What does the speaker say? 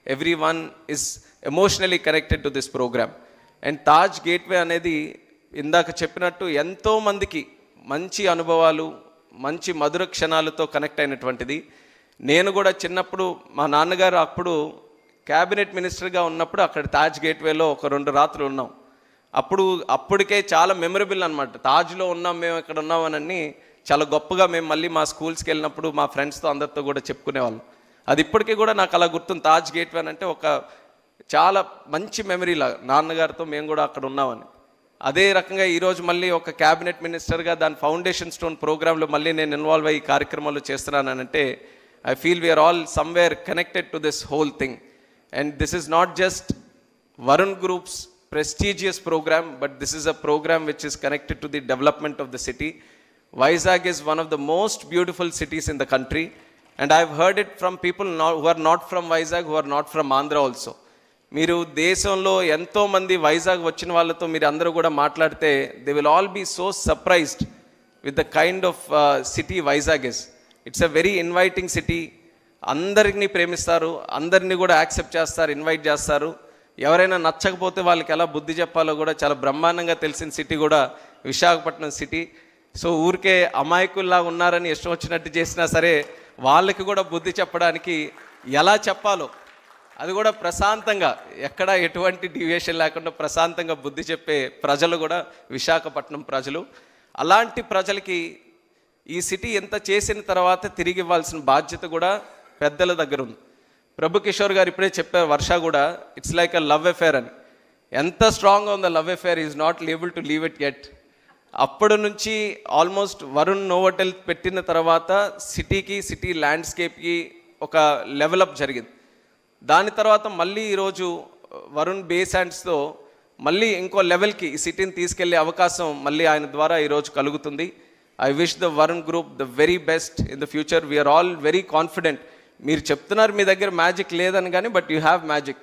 everyone is emotionally connected to this program. And Taj Gateway అనేది ఇందాక చెప్పినట్టు ఎంతో మందికి మంచి అనుభవాలు మంచి మధుర క్షణాలతో కనెక్ట్ అయినటువంటిది. నేను కూడా చిన్నప్పుడు మా నాన్నగారు అప్పుడు క్యాబినెట్ మినిస్టర్గా ఉన్నప్పుడు అక్కడ తాజ్ గేట్వేలో ఒక 2 రాత్రులు ఉన్నాం. అప్పటికే చాలా మెమరబుల్ అనమాట. తాజ్లో ఉన్నాం, మేము ఇక్కడ ఉన్నామని చాలా గొప్పగా మేము మళ్ళీ మా స్కూల్స్కి వెళ్ళినప్పుడు మా ఫ్రెండ్స్తో అందరితో కూడా చెప్పుకునేవాళ్ళం. అది ఇప్పటికీ కూడా నాకు అలా గుర్తుంది. తాజ్ గేట్వే అంటే ఒక చాలా మంచి మెమరీలా నాన్నగారితో మేము కూడా అక్కడ ఉన్నామని. అదే రకంగా ఈరోజు మళ్ళీ ఒక క్యాబినెట్ మినిస్టర్గా దాని ఫౌండేషన్ స్టోన్ ప్రోగ్రాంలో మళ్ళీ నేను ఇన్వాల్వ్ అయ్యి కార్యక్రమాలు చేస్తున్నానంటే I feel we are all somewhere connected to this whole thing. And this is not just Varun groups prestigious program, but this is a program which is connected to the development of the city. Vizag is one of the most beautiful cities in the country, and I've heard it from people who are not from Vizag, who are not from Andhra also. మీరు దేశంలో ఎంతో మంది వైజాగ్ వచ్చిన వాళ్ళతో మీరు అందరూ కూడా మాట్లాడితే they will all be so surprised with the kind of city Vizag is. It's a very inviting city. అందరిని ప్రేమిస్తారు, అందరిని కూడా యాక్సెప్ట్ చేస్తారు, ఇన్వైట్ చేస్తారు. ఎవరైనా నచ్చకపోతే వాళ్ళకి ఎలా బుద్ధి చెప్పాలో కూడా చాలా బ్రహ్మాండంగా తెలిసిన సిటీ కూడా విశాఖపట్నం సిటీ. సో ఊరికే అమాయకుల్లా ఉన్నారని ఇష్టం వచ్చినట్టు చేసినా సరే వాళ్ళకి కూడా బుద్ధి చెప్పడానికి ఎలా చెప్పాలో అది కూడా ప్రశాంతంగా, ఎక్కడ ఎటువంటి డివియేషన్ లేకుండా ప్రశాంతంగా బుద్ధి చెప్పే ప్రజలు కూడా విశాఖపట్నం ప్రజలు. అలాంటి ప్రజలకి ఈ సిటీ ఎంత చేసిన తర్వాత తిరిగి ఇవ్వాల్సిన బాధ్యత కూడా పెద్దల దగ్గర ఉంది. ప్రభు కిషోర్ గారు ఇప్పుడే చెప్పారు, వర్ష కూడా it's like a love affair అని. ఎంత స్ట్రాంగ్గా ఉంది love affair, is not able to leave it yet. అప్పటి నుంచి ఆల్మోస్ట్ వరుణ్ నోవోటెల్ పెట్టిన తర్వాత సిటీకి, సిటీ ల్యాండ్స్కేప్కి ఒక లెవెలప్ జరిగింది. దాని తర్వాత మళ్ళీ ఈరోజు వరుణ్ బేస్ హ్యాండ్స్తో మళ్ళీ ఇంకో లెవెల్కి ఈ సిటీని తీసుకెళ్లే అవకాశం మళ్ళీ ఆయన ద్వారా ఈరోజు కలుగుతుంది. I wish the Varun group the very best in the future. We are all very confident. మీరు చెప్తున్నారు మీ దగ్గర మ్యాజిక్ లేదని కానీ, బట్ యూ హ్యావ్ మ్యాజిక్.